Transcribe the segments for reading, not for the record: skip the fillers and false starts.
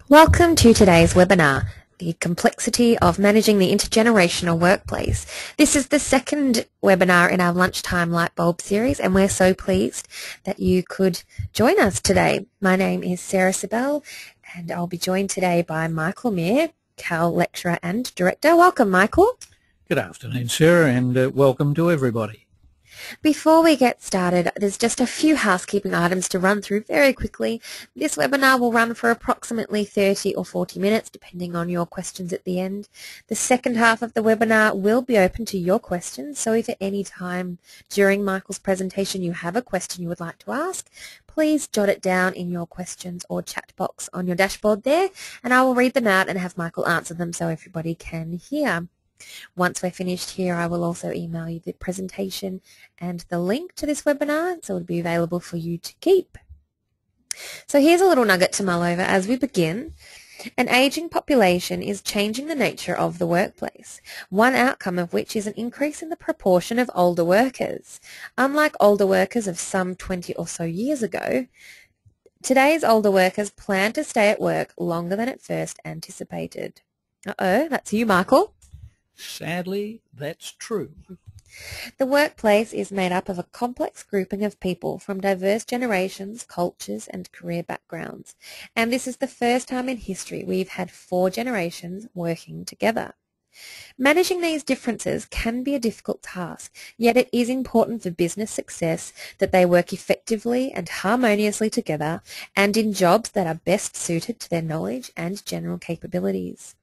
Welcome to today's webinar, The Complexity of Managing the Intergenerational Workplace. This is the second webinar in our Lunchtime Lightbulb series, and we're so pleased that you could join us today. My name is Sarah Sibel, and I'll be joined today by Michael Meir, Cal Lecturer and Director. Welcome, Michael. Good afternoon, Sarah, and welcome to everybody. Before we get started, there's just a few housekeeping items to run through very quickly. This webinar will run for approximately 30 or 40 minutes, depending on your questions at the end. The second half of the webinar will be open to your questions, so if at any time during Michael's presentation you have a question you would like to ask, please jot it down in your questions or chat box on your dashboard there, and I will read them out and have Michael answer them so everybody can hear. Once we're finished here, I will also email you the presentation and the link to this webinar, so it'll be available for you to keep. So here's a little nugget to mull over as we begin. An ageing population is changing the nature of the workplace, one outcome of which is an increase in the proportion of older workers. Unlike older workers of some 20 or so years ago, today's older workers plan to stay at work longer than at first anticipated. Uh-oh, that's you, Michael. Sadly, that's true. The workplace is made up of a complex grouping of people from diverse generations, cultures and career backgrounds. And this is the first time in history we've had 4 generations working together. Managing these differences can be a difficult task, yet it is important for business success that they work effectively and harmoniously together and in jobs that are best suited to their knowledge and general capabilities.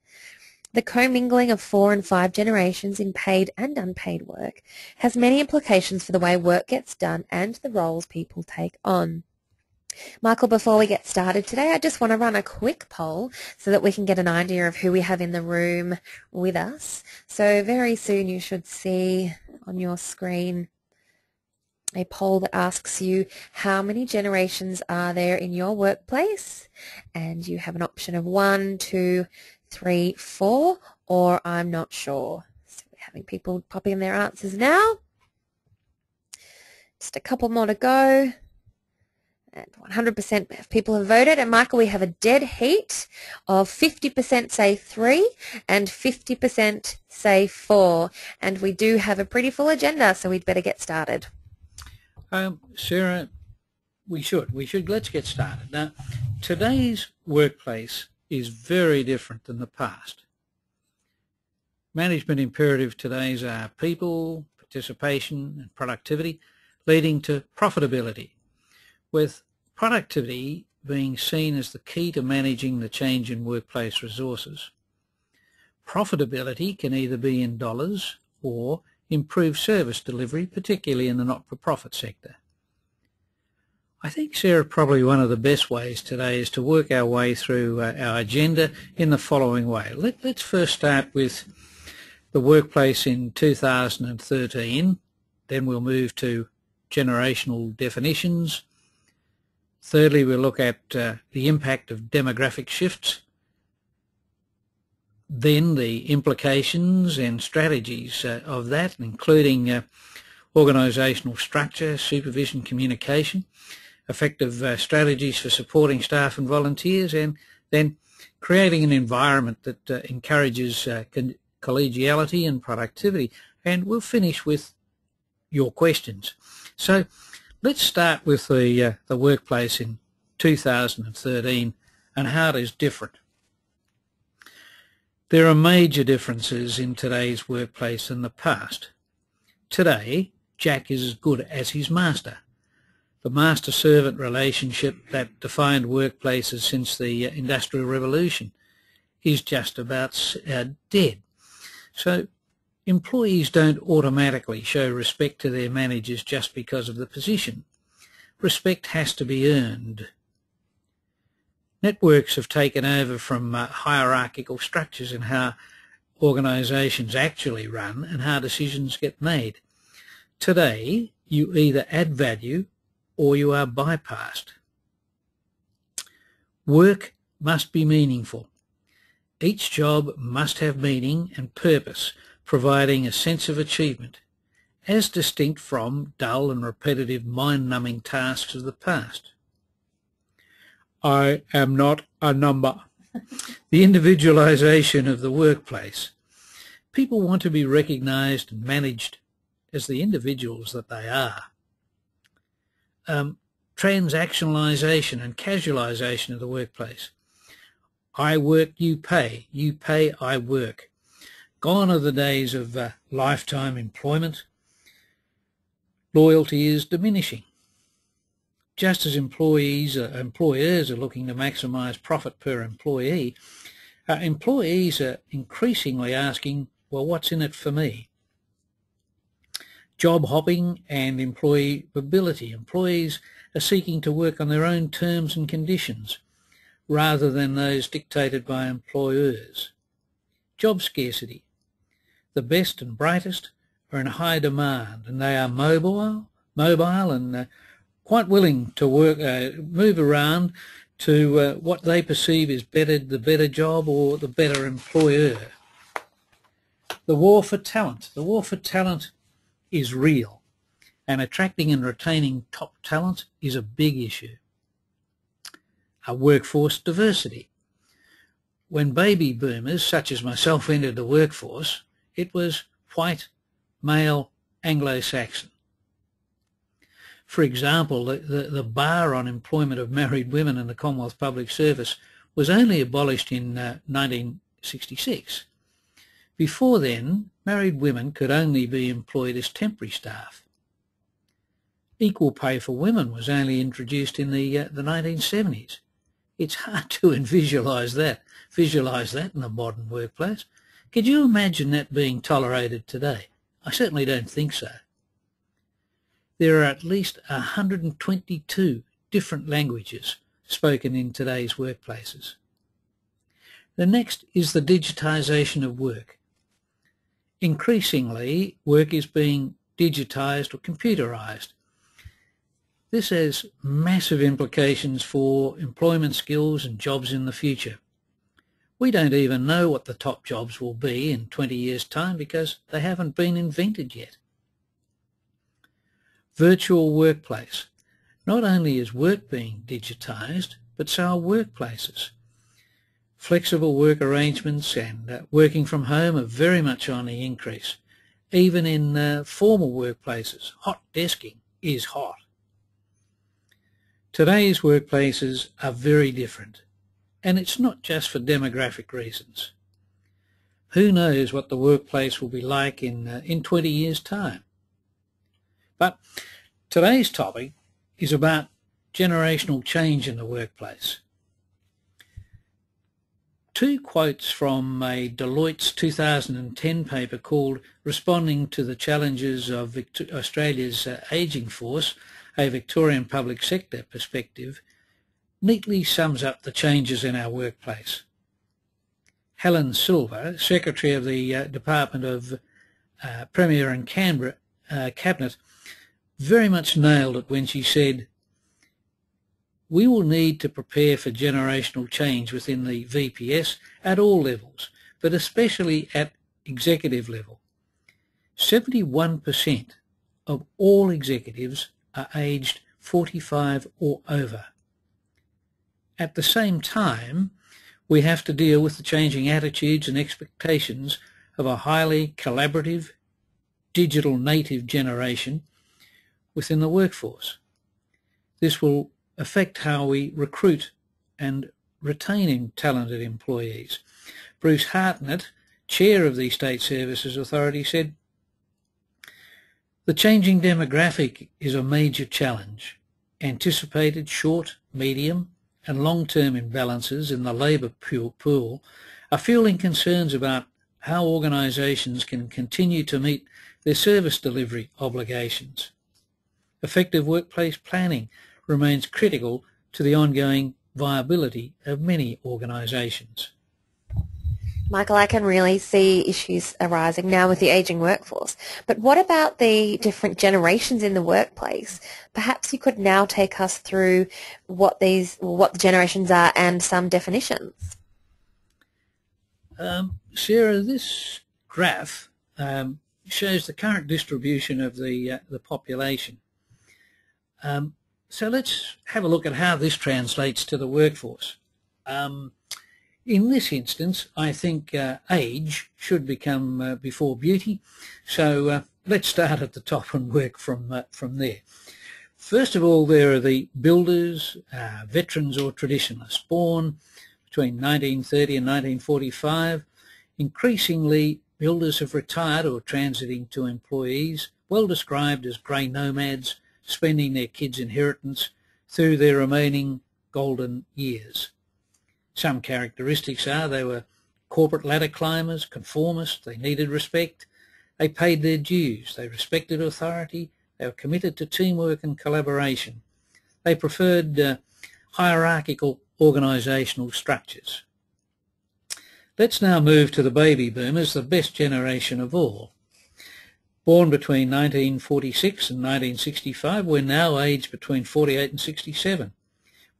The commingling of 4 and 5 generations in paid and unpaid work has many implications for the way work gets done and the roles people take on. Michael, before we get started today, I just want to run a quick poll so that we can get an idea of who we have in the room with us. So very soon you should see on your screen a poll that asks you how many generations are there in your workplace, and you have an option of 1, 2, 3, 4, or I'm not sure. So we're having people pop in their answers now. Just a couple more to go. And 100% of people have voted. And Michael, we have a dead heat of 50% say 3 and 50% say 4. And we do have a pretty full agenda, so we'd better get started. Sarah, we should. Let's get started. Now, today's workplace is very different than the past. Management imperatives today are people, participation and productivity, leading to profitability, with productivity being seen as the key to managing the change in workplace resources. Profitability can either be in dollars or improve service delivery, particularly in the not-for-profit sector. I think, Sarah, probably one of the best ways today is to work our way through our agenda in the following way. Let's first start with the workplace in 2013, then we'll move to generational definitions. Thirdly, we'll look at the impact of demographic shifts, then the implications and strategies of that, including organisational structure, supervision, communication, effective strategies for supporting staff and volunteers, and then creating an environment that encourages collegiality and productivity. And we'll finish with your questions. So let's start with the workplace in 2013 and how it is different. There are major differences in today's workplace than the past. Today, Jack is as good as his master. The master-servant relationship that defined workplaces since the Industrial Revolution is just about dead. So employees don't automatically show respect to their managers just because of the position. Respect has to be earned. Networks have taken over from hierarchical structures in how organisations actually run and how decisions get made. Today, you either add value or you are bypassed. Work must be meaningful. Each job must have meaning and purpose, providing a sense of achievement, as distinct from dull and repetitive mind-numbing tasks of the past. I am not a number. The individualisation of the workplace. People want to be recognised and managed as the individuals that they are. Transactionalisation and casualisation of the workplace. I work, you pay, I work. Gone are the days of lifetime employment. Loyalty is diminishing. Just as employers are looking to maximise profit per employee, employees are increasingly asking, well, what's in it for me? Job hopping and employee mobility. Employees are seeking to work on their own terms and conditions rather than those dictated by employers. Job scarcity. The best and brightest are in high demand, and they are mobile and quite willing to work, move around to what they perceive is the better job or the better employer. The war for talent. The war for talent is real, and attracting and retaining top talent is a big issue. Our workforce diversity. When baby boomers such as myself entered the workforce, it was white, male, Anglo-Saxon. For example, the bar on employment of married women in the Commonwealth Public Service was only abolished in 1966. Before then, married women could only be employed as temporary staff. Equal pay for women was only introduced in the 1970s. It's hard to visualise that in the modern workplace. Could you imagine that being tolerated today? I certainly don't think so. There are at least 122 different languages spoken in today's workplaces. The next is the digitisation of work. Increasingly, work is being digitised or computerised. This has massive implications for employment skills and jobs in the future. We don't even know what the top jobs will be in 20 years' time because they haven't been invented yet. Virtual workplace. Not only is work being digitised, but so are workplaces. Flexible work arrangements and working from home are very much on the increase. Even in formal workplaces, hot desking is hot. Today's workplaces are very different, and it's not just for demographic reasons. Who knows what the workplace will be like in 20 years' time? But today's topic is about generational change in the workplace. Two quotes from a Deloitte's 2010 paper called Responding to the Challenges of Australia's Ageing Force, a Victorian Public Sector Perspective, neatly sums up the changes in our workplace. Helen Silver, Secretary of the Department of Premier and Canberra Cabinet, very much nailed it when she said, "We will need to prepare for generational change within the VPS at all levels, but especially at executive level. 71% of all executives are aged 45 or over. At the same time, we have to deal with the changing attitudes and expectations of a highly collaborative, digital native generation within the workforce. This will affect how we recruit and retain talented employees." Bruce Hartnett, Chair of the State Services Authority, said, "The changing demographic is a major challenge. Anticipated short, medium and long-term imbalances in the labour pool are fueling concerns about how organisations can continue to meet their service delivery obligations. Effective workplace planning remains critical to the ongoing viability of many organisations." Michael, I can really see issues arising now with the ageing workforce. But what about the different generations in the workplace? Perhaps you could now take us through what the generations are and some definitions. Sarah, this graph shows the current distribution of the population. So let's have a look at how this translates to the workforce. In this instance, I think age should become before beauty, so let's start at the top and work from there. First of all, there are the builders, veterans or traditionalists, born between 1930 and 1945. Increasingly, builders have retired or transiting to employees, well described as grey nomads, spending their kids' inheritance through their remaining golden years. Some characteristics are they were corporate ladder climbers, conformists, they needed respect, they paid their dues, they respected authority, they were committed to teamwork and collaboration. They preferred hierarchical organisational structures. Let's now move to the baby boomers, the best generation of all. Born between 1946 and 1965, we're now aged between 48 and 67.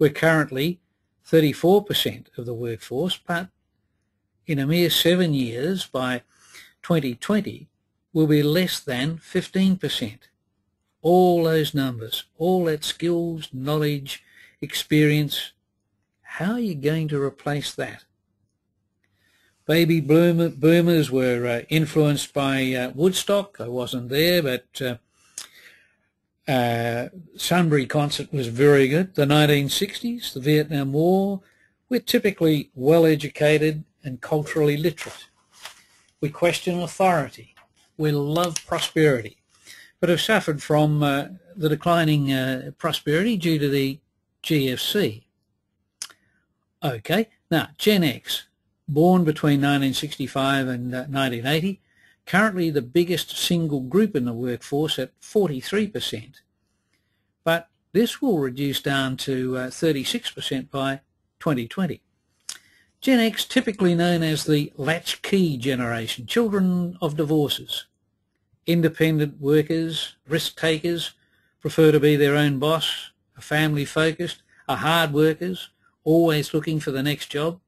We're currently 34% of the workforce, but in a mere 7 years, by 2020, we'll be less than 15%. All those numbers, all that skills, knowledge, experience, how are you going to replace that? Baby boomers were influenced by Woodstock. I wasn't there, but Sunbury concert was very good. The 1960s, the Vietnam War. We're typically well-educated and culturally literate. We question authority. We love prosperity, but have suffered from the declining prosperity due to the GFC. Okay, now Gen X, born between 1965 and 1980, currently the biggest single group in the workforce at 43%, but this will reduce down to 36% by 2020. Gen X, typically known as the latchkey generation, children of divorces, independent workers, risk takers, prefer to be their own boss, are family focused, are hard workers, always looking for the next job.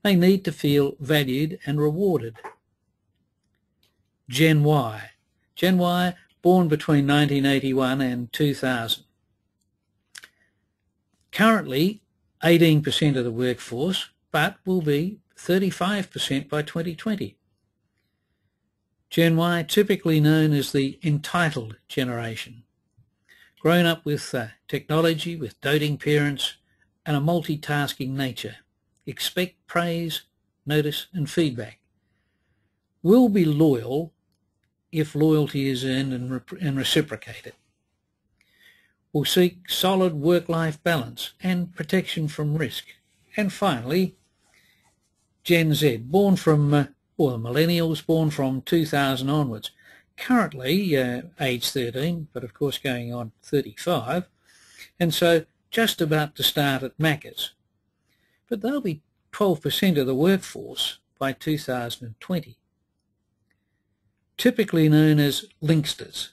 They need to feel valued and rewarded. Gen Y. Gen Y, born between 1981 and 2000. Currently 18% of the workforce, but will be 35% by 2020. Gen Y, typically known as the entitled generation, grown up with technology, with doting parents and a multitasking nature. Expect praise, notice and feedback. Will be loyal if loyalty is earned and reciprocated. Will seek solid work-life balance and protection from risk. And finally, Gen Z, born from, or the millennials, born from 2000 onwards. Currently age 13, but of course going on 35, and so just about to start at Macca's. But they'll be 12% of the workforce by 2020. Typically known as linksters.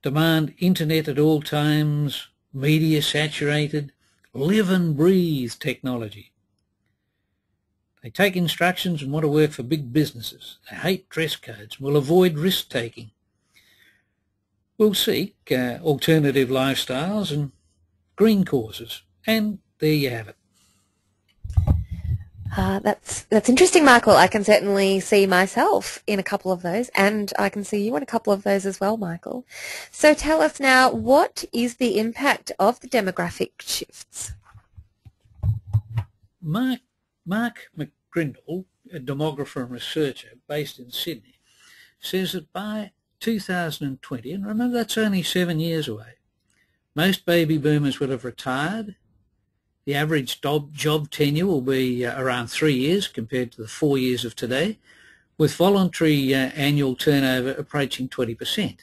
Demand internet at all times, media saturated, live and breathe technology. They take instructions and want to work for big businesses. They hate dress codes, will avoid risk-taking. Will seek alternative lifestyles and green causes. And there you have it. That's interesting, Michael. I can certainly see myself in a couple of those, and I can see you in a couple of those as well, Michael. So tell us now, what is the impact of the demographic shifts? Mark McGrindle, a demographer and researcher based in Sydney, says that by 2020, and remember that's only 7 years away, most baby boomers will have retired. The average job tenure will be around 3 years compared to the 4 years of today, with voluntary annual turnover approaching 20%.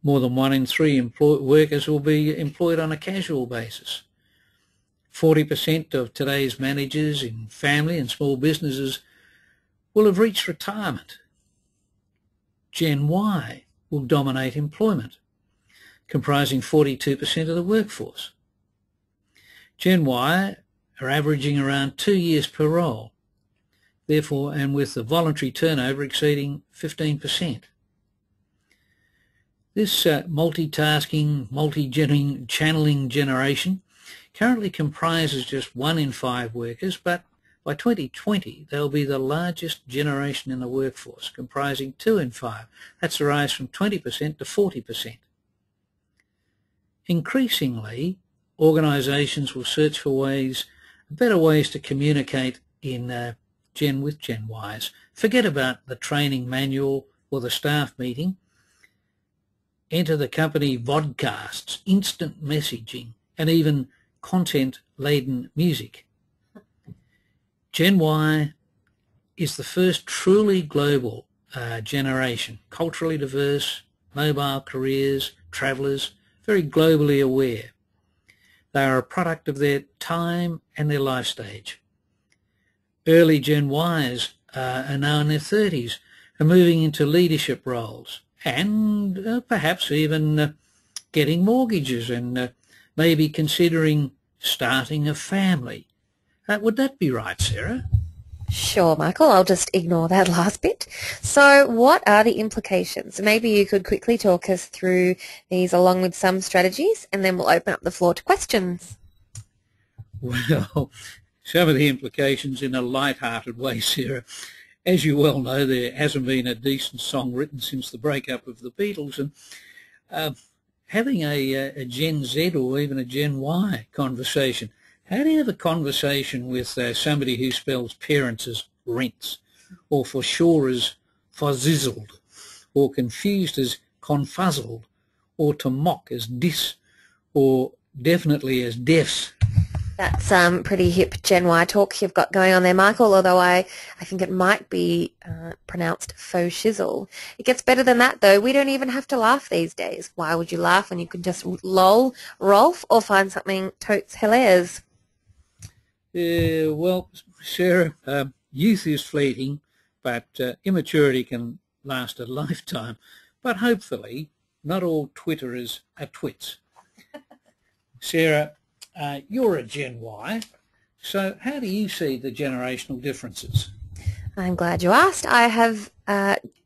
More than 1 in 3 workers will be employed on a casual basis. 40% of today's managers in family and small businesses will have reached retirement. Gen Y will dominate employment, comprising 42% of the workforce. Gen Y are averaging around 2 years per role, therefore, and with the voluntary turnover exceeding 15%. This multitasking, multi-channeling generation currently comprises just 1 in 5 workers, but by 2020 they'll be the largest generation in the workforce, comprising 2 in 5. That's a rise from 20% to 40%. Increasingly, organisations will search for better ways to communicate in Gen with Gen Ys. Forget about the training manual or the staff meeting. Enter the company vodcasts, instant messaging, and even content-laden music. Gen Y is the first truly global generation, culturally diverse, mobile careers, travellers, very globally aware. They are a product of their time and their life stage. Early Gen Ys are now in their 30s and moving into leadership roles and perhaps even getting mortgages and maybe considering starting a family. Would that be right, Sarah? Sure, Michael, I'll just ignore that last bit. So what are the implications? Maybe you could quickly talk us through these along with some strategies, and then we'll open up the floor to questions. Well, some of the implications in a light-hearted way, Sarah. As you well know, there hasn't been a decent song written since the breakup of the Beatles, and having a Gen Z or even a Gen Y conversation. How do you have a conversation with somebody who spells parents as rents, or for sure as fuzzizzled, or confused as confuzzled, or to mock as dis, or definitely as defs? That's pretty hip Gen Y talk you've got going on there, Michael, although I think it might be pronounced faux shizzle. It gets better than that, though. We don't even have to laugh these days. Why would you laugh when you could just lol, Rolf, or find something totes hilarious? Well, Sarah, youth is fleeting, but immaturity can last a lifetime. But hopefully, not all Twitterers are twits. Sarah, you're a Gen Y, so how do you see the generational differences? I'm glad you asked. I have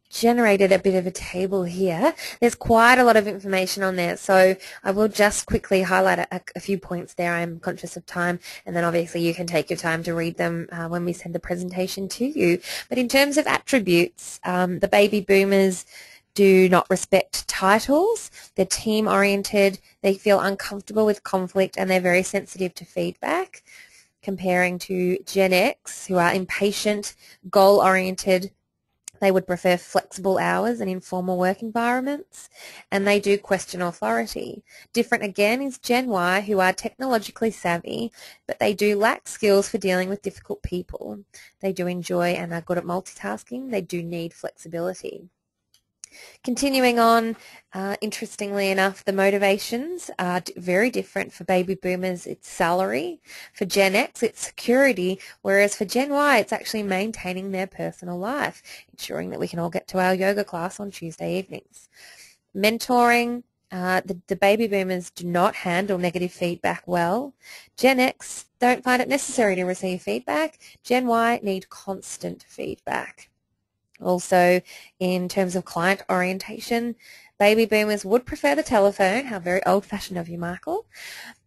generated a bit of a table here. There's quite a lot of information on there, so I will just quickly highlight a few points there. I'm conscious of time, and then obviously you can take your time to read them when we send the presentation to you. But in terms of attributes, the baby boomers do not respect titles. They're team-oriented, they feel uncomfortable with conflict, and they're very sensitive to feedback, comparing to Gen X, who are impatient, goal-oriented. They would prefer flexible hours and informal work environments, and they do question authority. Different again is Gen Y, who are technologically savvy, but they do lack skills for dealing with difficult people. They do enjoy and are good at multitasking. They do need flexibility. Continuing on, interestingly enough, the motivations are very different. For baby boomers, it's salary. For Gen X, it's security, whereas for Gen Y, it's actually maintaining their personal life, ensuring that we can all get to our yoga class on Tuesday evenings. Mentoring, the baby boomers do not handle negative feedback well. Gen X don't find it necessary to receive feedback. Gen Y need constant feedback. Also, in terms of client orientation, baby boomers would prefer the telephone. How very old-fashioned of you, Michael.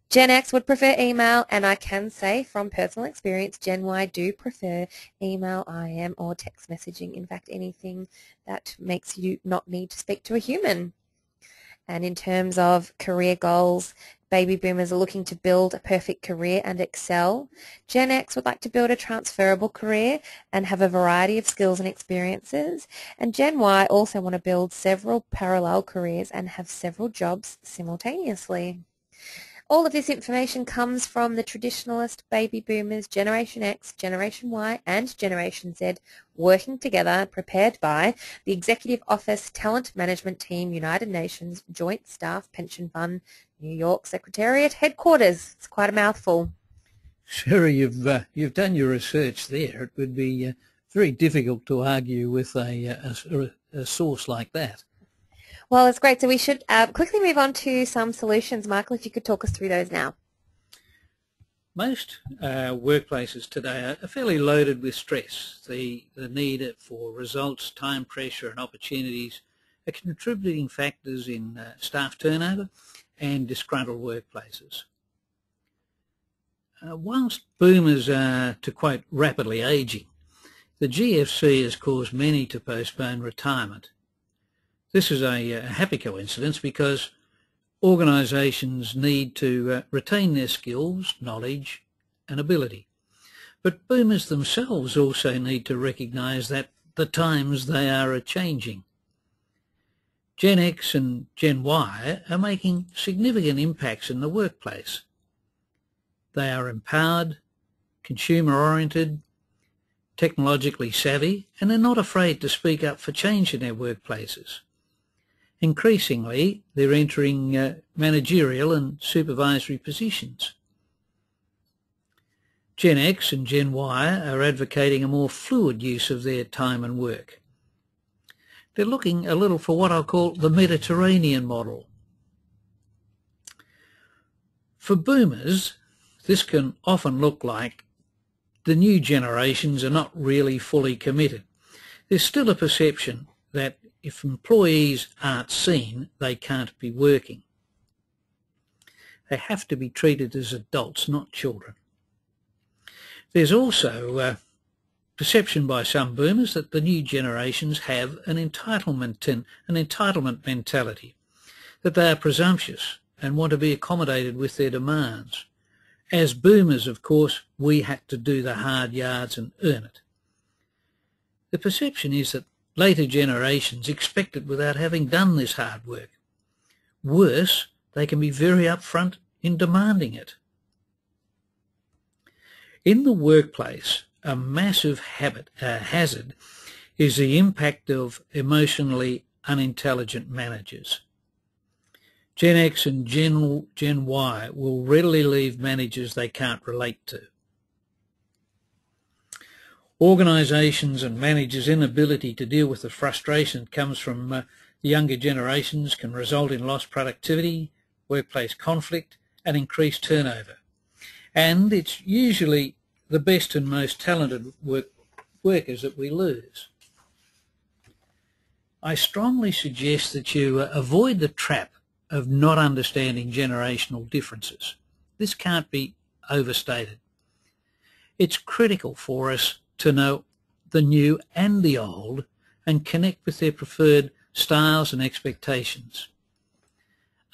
Gen X would prefer email, and I can say from personal experience, Gen Y do prefer email, IM, or text messaging. In fact, anything that makes you not need to speak to a human. And in terms of career goals, baby boomers are looking to build a perfect career and excel. Gen X would like to build a transferable career and have a variety of skills and experiences. And Gen Y also want to build several parallel careers and have several jobs simultaneously. All of this information comes from the Traditionalist, Baby Boomers, Generation X, Generation Y and Generation Z working together, prepared by the Executive Office Talent Management Team, United Nations Joint Staff Pension Fund, New York Secretariat Headquarters. It's quite a mouthful. Sarah, you've done your research there. It would be very difficult to argue with a source like that. Well, it's great. So we should quickly move on to some solutions. Michael, if you could talk us through those now. Most workplaces today are fairly loaded with stress. The need for results, time pressure and opportunities are contributing factors in staff turnover and disgruntled workplaces. Whilst boomers are, to quote, rapidly ageing, the GFC has caused many to postpone retirement. This is a happy coincidence because organisations need to retain their skills, knowledge and ability. But boomers themselves also need to recognise that the times they are a-changing. Gen X and Gen Y are making significant impacts in the workplace. They are empowered, consumer-oriented, technologically savvy, and they're not afraid to speak up for change in their workplaces. Increasingly, they're entering managerial and supervisory positions. Gen X and Gen Y are advocating a more fluid use of their time and work. They're looking a little for what I'll call the Mediterranean model. For boomers, this can often look like the new generations are not really fully committed. There's still a perception that if employees aren't seen, they can't be working. They have to be treated as adults, not children. There's also perception by some boomers that the new generations have an entitlement mentality, that they are presumptuous and want to be accommodated with their demands. As boomers, of course, we had to do the hard yards and earn it. The perception is that later generations expect it without having done this hard work. Worse, they can be very upfront in demanding it. In the workplace, a massive hazard is the impact of emotionally unintelligent managers. Gen X and Gen Y will readily leave managers they can't relate to. Organisations and managers' inability to deal with the frustration that comes from the younger generations can result in lost productivity, workplace conflict and increased turnover. And it's usually the best and most talented workers that we lose. I strongly suggest that you avoid the trap of not understanding generational differences. This can't be overstated. It's critical for us to know the new and the old and connect with their preferred styles and expectations.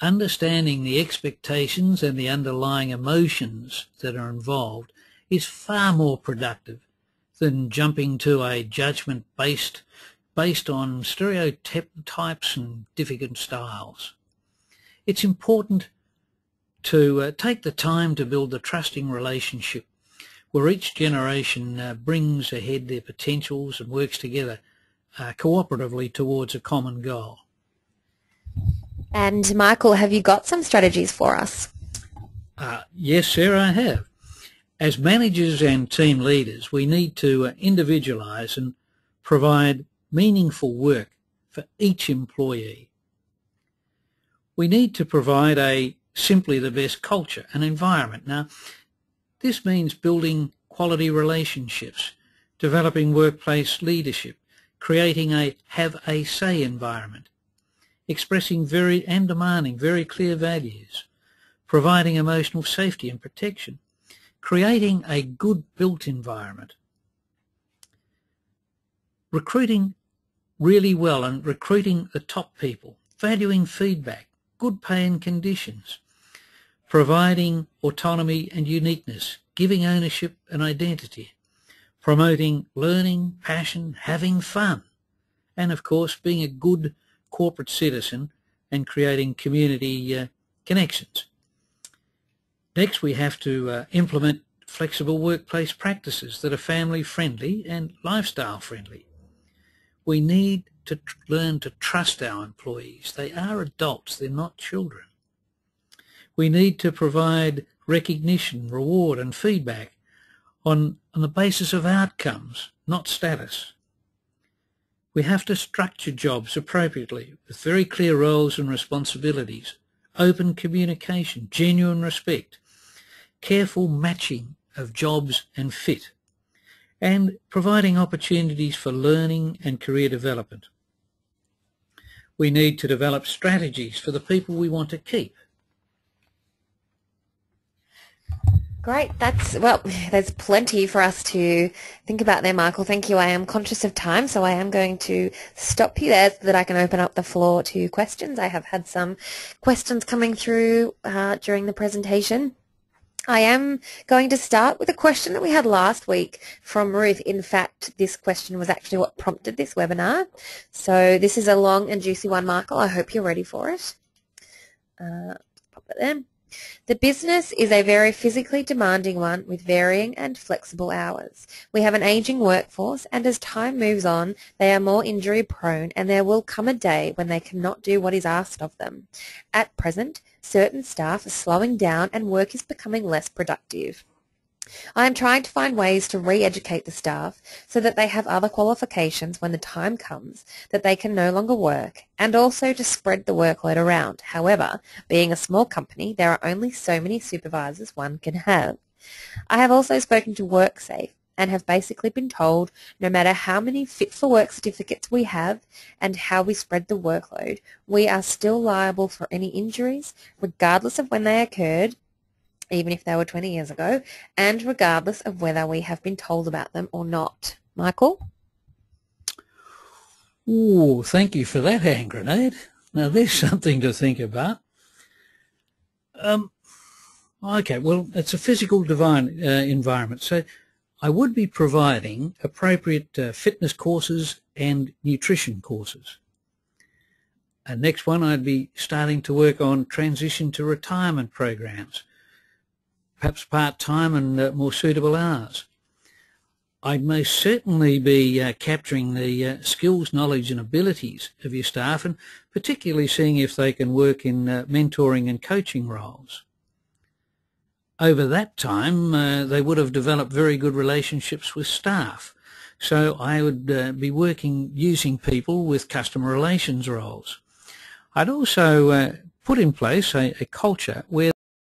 Understanding the expectations and the underlying emotions that are involved is far more productive than jumping to a judgment based on stereotypes and difficult styles. It's important to take the time to build a trusting relationship where each generation brings ahead their potentials and works together cooperatively towards a common goal. And Michael, have you got some strategies for us? Yes, Sarah, I have. As managers and team leaders, we need to individualise and provide meaningful work for each employee. We need to provide simply the best culture and environment. Now, this means building quality relationships, developing workplace leadership, creating a have-a-say environment, expressing and demanding very clear values, providing emotional safety and protection, creating a good built environment, recruiting really well and recruiting the top people, valuing feedback, good pay and conditions, providing autonomy and uniqueness, giving ownership and identity, promoting learning, passion, having fun, and of course being a good corporate citizen and creating community connections. Next, we have to implement flexible workplace practices that are family friendly and lifestyle friendly. We need to learn to trust our employees. They are adults, they're not children. We need to provide recognition, reward and feedback on the basis of outcomes, not status. We have to structure jobs appropriately with very clear roles and responsibilities, open communication, genuine respect, careful matching of jobs and fit, and providing opportunities for learning and career development. We need to develop strategies for the people we want to keep. Great. Well, there's plenty for us to think about there, Michael. Thank you. I am conscious of time, so I am going to stop you there so that I can open up the floor to questions. I have had some questions coming through during the presentation. I am going to start with a question that we had last week from Ruth. In fact, this question was actually what prompted this webinar. So this is a long and juicy one, Michael. I hope you're ready for it. Pop it there. The business is a very physically demanding one with varying and flexible hours. We have an aging workforce, and as time moves on, they are more injury prone, and there will come a day when they cannot do what is asked of them. At present, certain staff are slowing down and work is becoming less productive. I am trying to find ways to re-educate the staff so that they have other qualifications when the time comes that they can no longer work, and also to spread the workload around. However, being a small company, there are only so many supervisors one can have. I have also spoken to WorkSafe and have basically been told no matter how many fit-for-work certificates we have and how we spread the workload, we are still liable for any injuries, regardless of when they occurred, even if they were 20 years ago, and regardless of whether we have been told about them or not. Michael? Oh, thank you for that hand grenade. Now there's something to think about. Okay, well, it's a physical environment, so I would be providing appropriate fitness courses and nutrition courses. And next one, I'd be starting to work on transition to retirement programs, perhaps part-time and more suitable hours. I'd most certainly be capturing the skills, knowledge and abilities of your staff, and particularly seeing if they can work in mentoring and coaching roles. Over that time, they would have developed very good relationships with staff. So I would be using people with customer relations roles. I'd also put in place a culture where